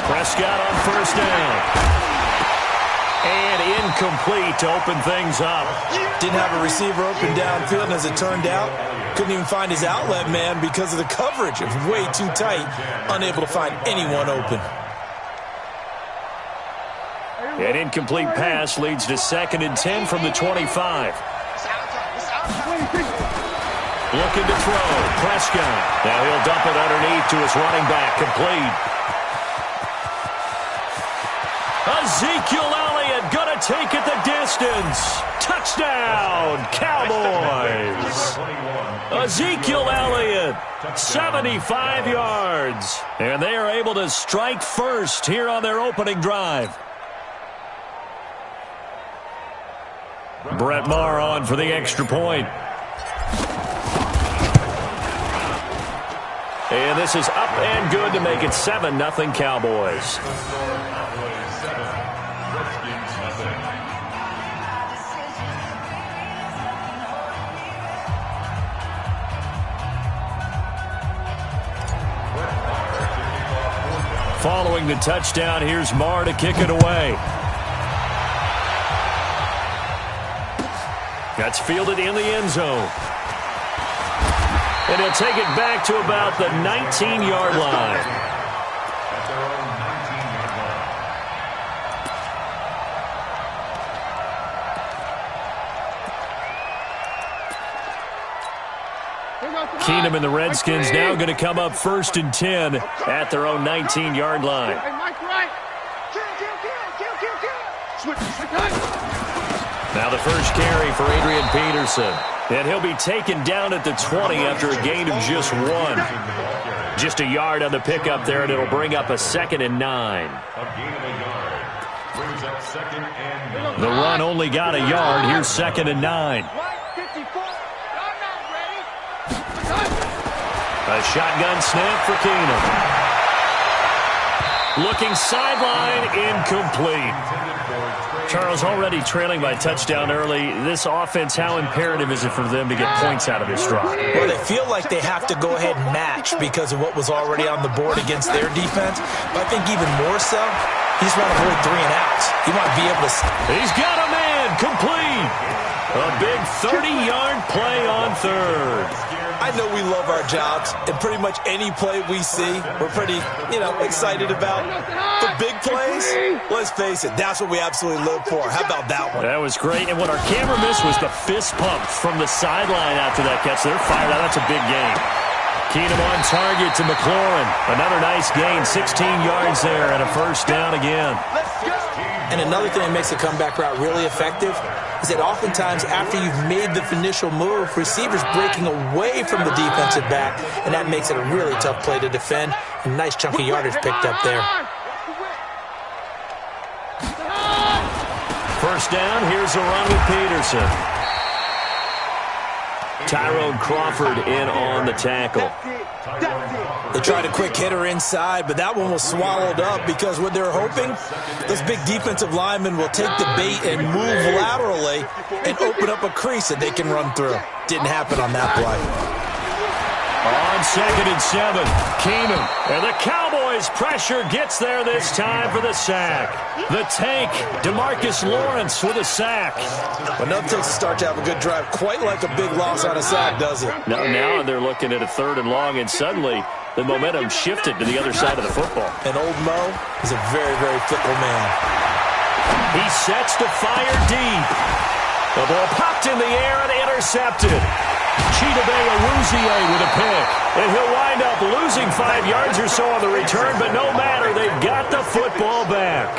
Prescott on first down. And incomplete to open things up. Didn't have a receiver open downfield, and as it turned out, couldn't even find his outlet man because of the coverage. It was way too tight, unable to find anyone open. An incomplete pass leads to 2nd and 10 from the 25. Looking to throw. Prescott. Now he'll dump it underneath to his running back. Complete. Ezekiel Elliott going to take it the distance. Touchdown, Cowboys. Ezekiel Elliott, 75 yards. And they are able to strike first here on their opening drive. Brett Maher on for the extra point. And this is up and good to make it 7-0 Cowboys. Following the touchdown, here's Maher to kick it away. That's fielded in the end zone. And he'll take it back to about the 19-yard line. Keenum and the Redskins now going to come up 1st and 10 at their own 19-yard line. Now the first carry for Adrian Peterson. And he'll be taken down at the 20 after a gain of just 1. Just a yard on the pickup there, and it'll bring up a 2nd and 9. The run only got a yard. Here's 2nd and 9. A shotgun snap for Keenum. Looking sideline, incomplete. Charles, already trailing by touchdown early. This offense, how imperative is it for them to get points out of this drive? Well, they feel like they have to go ahead and match because of what was already on the board against their defense. But I think even more so, he's want to avoid 3 and outs. He might be able to... He's got a man, complete. A big 30-yard play on 3rd. I know we love our jobs, and pretty much any play we see, we're pretty, excited about. The big plays, let's face it, that's what we absolutely live for. How about that one? That was great, and what our camera missed was the fist pump from the sideline after that catch. They're fired out. That's a big game. Keenum on target to McLaurin. Another nice gain, 16 yards there, and a first down again. And another thing that makes the comeback route really effective is that oftentimes after you've made the initial move, receivers breaking away from the defensive back, and that makes it a really tough play to defend. A nice chunk of yardage picked up there. First down, here's a run with Peterson. Tyrone Crawford in on the tackle. They tried a quick hitter inside, but that one was swallowed up because what they're hoping, those big defensive linemen will take the bait and move laterally and open up a crease that they can run through. Didn't happen on that play. On 2nd and 7, Keenum. And the Cowboys' pressure gets there this time for the sack. The tank, DeMarcus Lawrence with a sack. But nothing takes a start to have a good drive quite like a big loss on a sack, does it? Now they're looking at a 3rd and long, and suddenly the momentum shifted to the other side of the football. And old Mo is a very, very fickle man. He sets to fire deep. The ball popped in the air and intercepted. Chidobe Awuzie with a pick. And he'll wind up losing 5 yards or so on the return, but no matter, they've got the football back.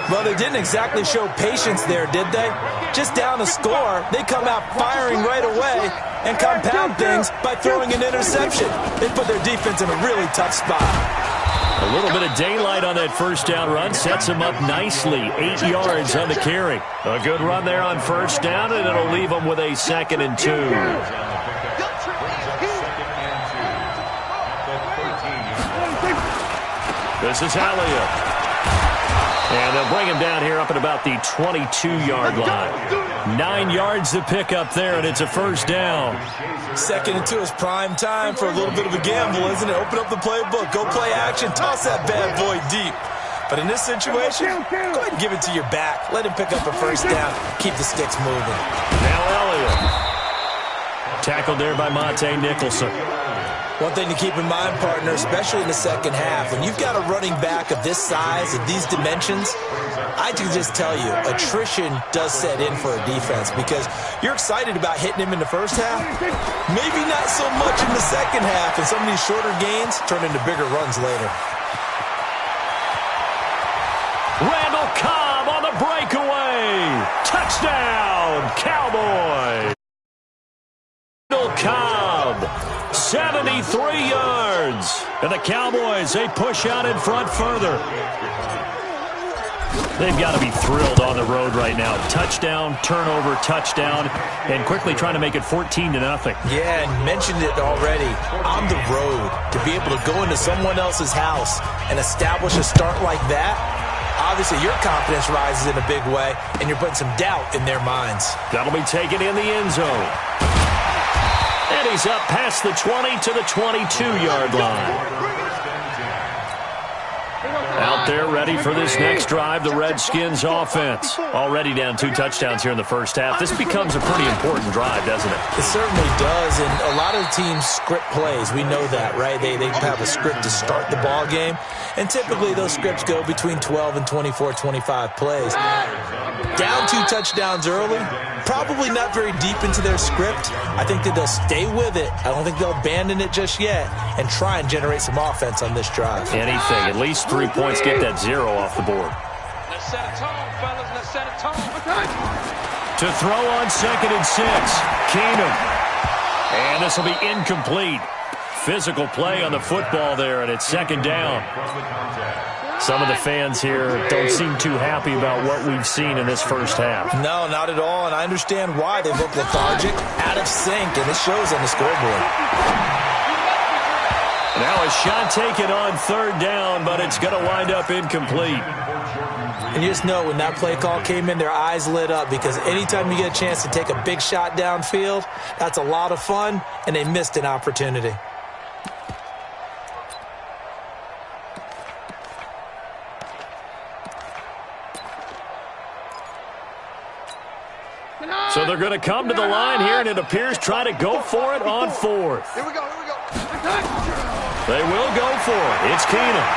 Well, they didn't exactly show patience there, did they? Just down a score, they come out firing right away and compound things by throwing an interception. They put their defense in a really tough spot. A little bit of daylight on that first down run sets him up nicely. 8 yards on the carry. A good run there on first down, and it'll leave him with a 2nd and 2. This is Elliott. And they'll bring him down here up at about the 22-yard line. 9 yards to pick up there, and it's a first down. 2nd and 2 is prime time for a little bit of a gamble, isn't it? Open up the playbook, go play action, toss that bad boy deep. But in this situation, go ahead and give it to your back. Let him pick up a first down. Keep the sticks moving. Now Elliott. Tackled there by Monte Nicholson. One thing to keep in mind, partner, especially in the second half, when you've got a running back of this size, of these dimensions, I can just tell you, attrition does set in for a defense because you're excited about hitting him in the first half. Maybe not so much in the second half, and some of these shorter gains turn into bigger runs later. Randall Cobb on the breakaway. Touchdown, Cowboys. Randall Cobb, 73 yards. And the Cowboys, they push out in front further. They've got to be thrilled on the road right now. Touchdown, turnover, touchdown, and quickly trying to make it 14-0. Yeah, and mentioned it already. On the road, to be able to go into someone else's house and establish a start like that, obviously your confidence rises in a big way, and you're putting some doubt in their minds. That'll be taken in the end zone. And he's up past the 20 to the 22-yard line. Out there ready for this next drive, the Redskins offense. Already down 2 touchdowns here in the first half. This becomes a pretty important drive, doesn't it? It certainly does, and a lot of teams script plays. We know that, right? They have a script to start the ball game, and typically those scripts go between 12 and 24, 25 plays. Down 2 touchdowns early, probably not very deep into their script. I think that they'll stay with it. I don't think they'll abandon it just yet and try and generate some offense on this drive. Anything, at least 3 points, get that 0 off the board. Let's set a tone, fellas. Let's set a tone. To throw on 2nd and 6, Keenum. And this will be incomplete. Physical play on the football there, and it's 2nd down. Some of the fans here don't seem too happy about what we've seen in this first half. No, not at all, and I understand why. They look lethargic, out of sync, and it shows on the scoreboard. Now a shot taken on 3rd down, but it's going to wind up incomplete. And you just know when that play call came in, their eyes lit up because anytime you get a chance to take a big shot downfield, that's a lot of fun, and they missed an opportunity. So they're going to come to the line here, and it appears try to go for it on 4th. Here we go. They will go for it. It's Keenum.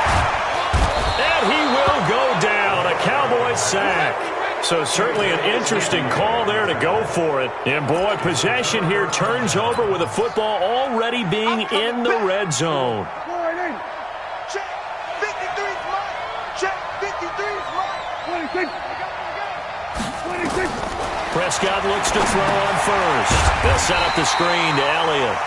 And he will go down. A Cowboys sack. So certainly an interesting call there to go for it. And boy, possession here turns over with the football already being in the red zone. Check. 53's mine. Check. 53's mine. 26. Prescott looks to throw on first. They'll set up the screen to Elliott.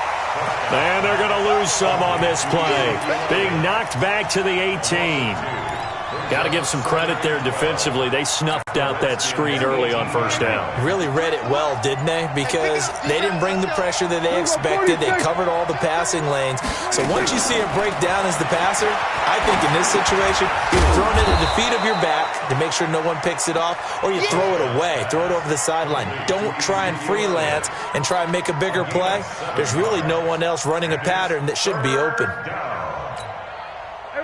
And they're going to lose some on this play. Being knocked back to the 18. Got to give some credit there defensively. They snuffed out that screen early on 1st down. Really read it well, didn't they? Because they didn't bring the pressure that they expected. They covered all the passing lanes. So once you see it break down as the passer, I think in this situation, you're throwing it at the feet of your back to make sure no one picks it off, or you throw it away, throw it over the sideline. Don't try and freelance and try and make a bigger play. There's really no one else running a pattern that should be open.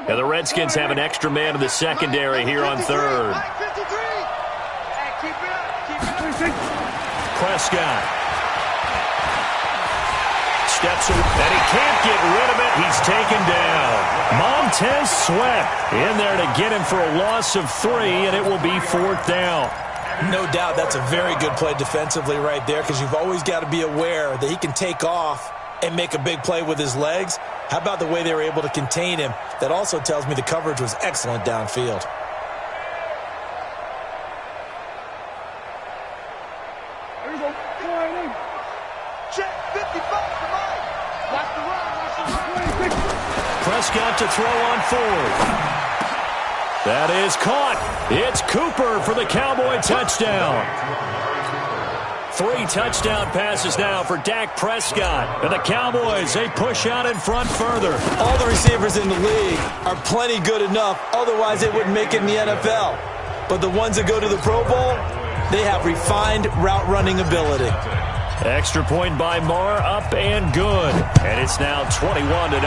Now the Redskins have an extra man in the secondary here on 3rd. Prescott. Steps away, and he can't get rid of it. He's taken down. Montez Sweat in there to get him for a loss of 3, and it will be 4th down. No doubt that's a very good play defensively right there because you've always got to be aware that he can take off and make a big play with his legs. How about the way they were able to contain him? That also tells me the coverage was excellent downfield. Check. 55 to mine. That's the run. Prescott to throw on 4th. That is caught. It's Cooper for the Cowboy touchdown. 3 touchdown passes now for Dak Prescott. And the Cowboys, they push out in front further. All the receivers in the league are plenty good enough. Otherwise, they wouldn't make it in the NFL. but the ones that go to the Pro Bowl, they have refined route running ability. Extra point by Marr, up and good. And it's now 21-0.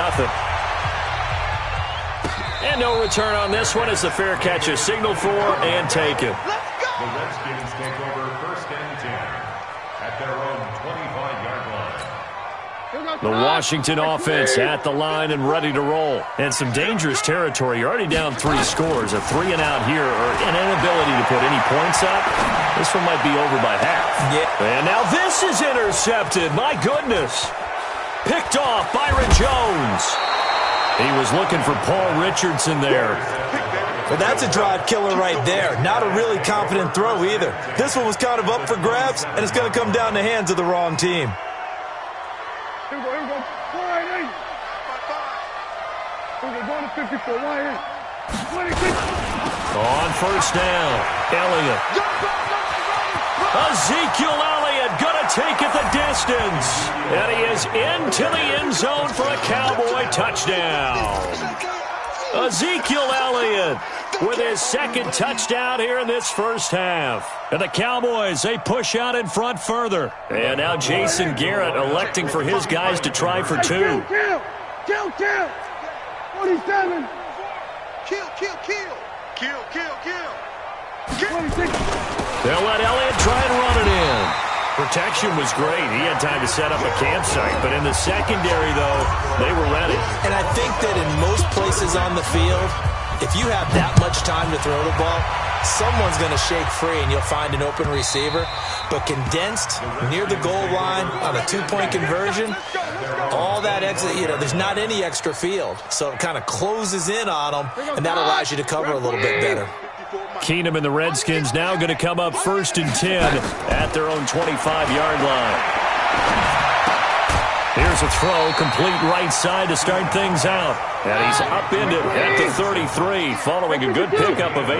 And no return on this one as the fair catch is signaled for and taken. The Redskins take over 1st and 10 at their own 25-yard line. The Washington offense at the line and ready to roll. And some dangerous territory. You're already down 3 scores. A 3-and-out here or an inability to put any points up. This one might be over by half. Yeah. And now this is intercepted. My goodness. Picked off Byron Jones. He was looking for Paul Richardson there. Well, that's a drive killer right there. Not a really confident throw either. This one was kind of up for grabs, and it's going to come down the hands of the wrong team. Here we go. Line 8. Here we go. Going to 54. Line 8. 26. On first down, Elliott. Ezekiel Elliott going to take it the distance. And he is into the end zone for a Cowboy touchdown. Ezekiel Elliott with his 2nd touchdown here in this first half. And the Cowboys, they push out in front further. And now Jason Garrett electing for his guys to try for 2. Kill. 47. Kill. 26. They'll let Elliott try and run it in. Protection was great. He had time to set up a campsite. But in the secondary, though, they were ready. And I think that in most places on the field, if you have that much time to throw the ball, someone's going to shake free and you'll find an open receiver. But condensed near the goal line on a 2-point conversion, all that exit, there's not any extra field. So it kind of closes in on them, and that allows you to cover a little bit better. Keenum and the Redskins now going to come up 1st and 10 at their own 25-yard line. Here's a throw, complete right side to start things out. And he's upended at the 33, following a good pickup of 8.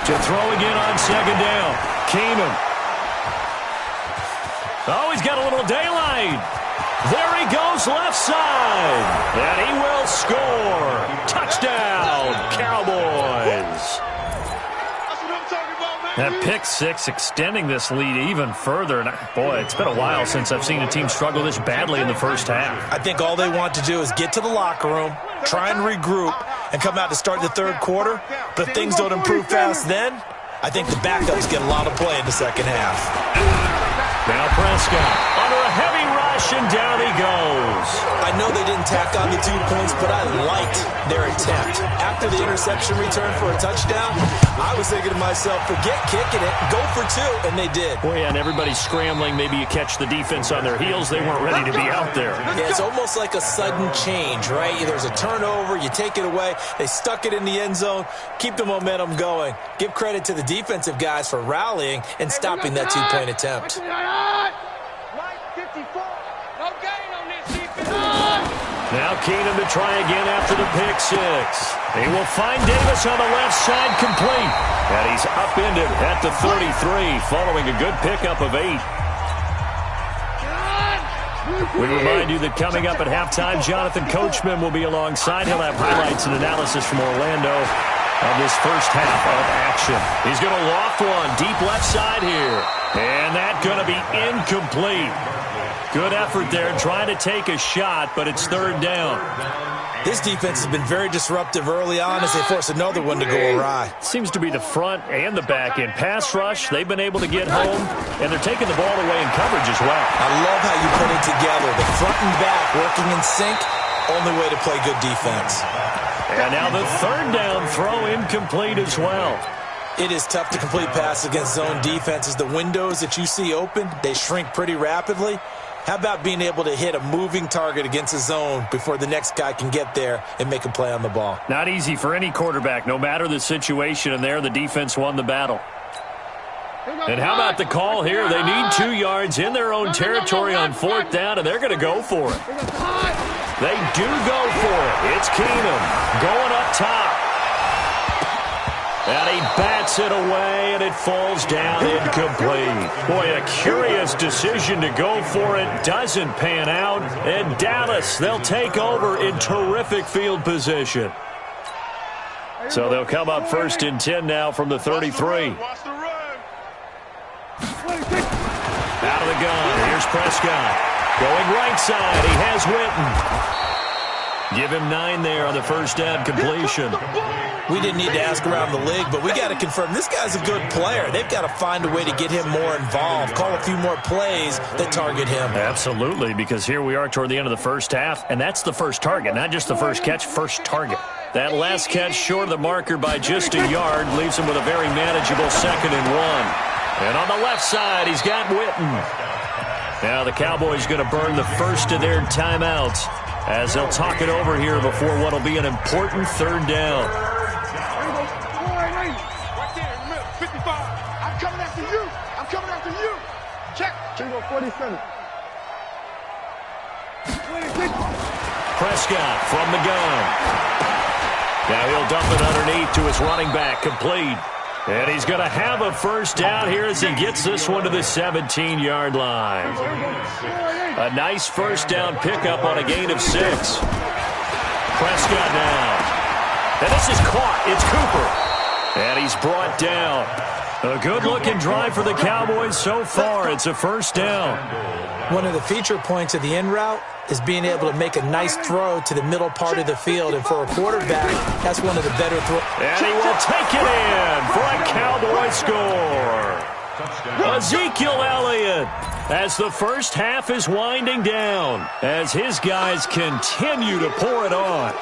To throw again on 2nd down. Keenum. Oh, he's got a little daylight. There he goes, left side. And he will score. Touchdown, Cowboys. That pick 6 extending this lead even further. And boy, it's been a while since I've seen a team struggle this badly in the first half. I think all they want to do is get to the locker room, try and regroup, and come out to start the 3rd quarter. But if things don't improve fast then, I think the backups get a lot of play in the 2nd half. Now Prescott under a heavy rush, and down he goes. I know they didn't tack on the 2 points, but I liked their attempt. After the interception return for a touchdown, I was thinking to myself, forget kicking it, go for 2, and they did. Boy, and everybody's scrambling. Maybe you catch the defense on their heels. They weren't ready to be out there. Yeah, it's almost like a sudden change, right? There's a turnover, you take it away, they stuck it in the end zone, keep the momentum going. Give credit to the defensive guys for rallying and stopping that 2-point attempt. Now Keenum to try again after the pick 6. He will find Davis on the left side, complete. And he's upended at the 33, following a good pickup of 8. We remind you that coming up at halftime, Jonathan Coachman will be alongside. He'll have highlights and analysis from Orlando of this first half of action. He's going to loft one deep left side here. And that's going to be incomplete. Good effort there, trying to take a shot, but it's 3rd down. This defense has been very disruptive early on as they force another one to go awry. Seems to be the front and the back end. Pass rush, they've been able to get home, and they're taking the ball away in coverage as well. I love how you put it together. The front and back working in sync, only way to play good defense. And now the 3rd down throw incomplete as well. It is tough to complete passes against zone defenses. The windows that you see open, they shrink pretty rapidly. How about being able to hit a moving target against a zone before the next guy can get there and make a play on the ball? Not easy for any quarterback, no matter the situation, and there the defense won the battle. And how about the call here? They need 2 yards in their own territory on 4th down, and they're going to go for it. They do go for it. It's Keenum going up top. And he bats it away, and it falls down incomplete. Boy, a curious decision to go for it. Doesn't pan out. And Dallas, they'll take over in terrific field position. So they'll come up 1st and 10 now from the 33. Watch the run. Out of the gun. Here's Prescott. Going right side. He has Witten. Give him 9 there on the first down completion. We didn't need to ask around the league, but we got to confirm this guy's a good player. They've got to find a way to get him more involved, call a few more plays that target him. Absolutely, because here we are toward the end of the first half, and that's the first target, not just the first catch, first target. That last catch short of the marker by just a yard leaves him with a very manageable 2nd and 1. And on the left side, he's got Witten. Now the Cowboys going to burn the first of their timeouts as they'll talk it over here before what will be an important 3rd down. Right there in the middle, 55. I'm coming after you. I'm coming after you. Check. 47. 26. Prescott from the gun. Now he'll dump it underneath to his running back, complete. And he's going to have a first down here as he gets this one to the 17-yard line. A nice first down pickup on a gain of 6. Prescott now. And this is caught. It's Cooper. And he's brought down. A good-looking drive for the Cowboys so far. It's a first down. One of the feature points of the in route is being able to make a nice throw to the middle part of the field. And for a quarterback, that's one of the better throws. And he will take it in for a Cowboy score. Ezekiel Elliott, as the first half is winding down, as his guys continue to pour it on.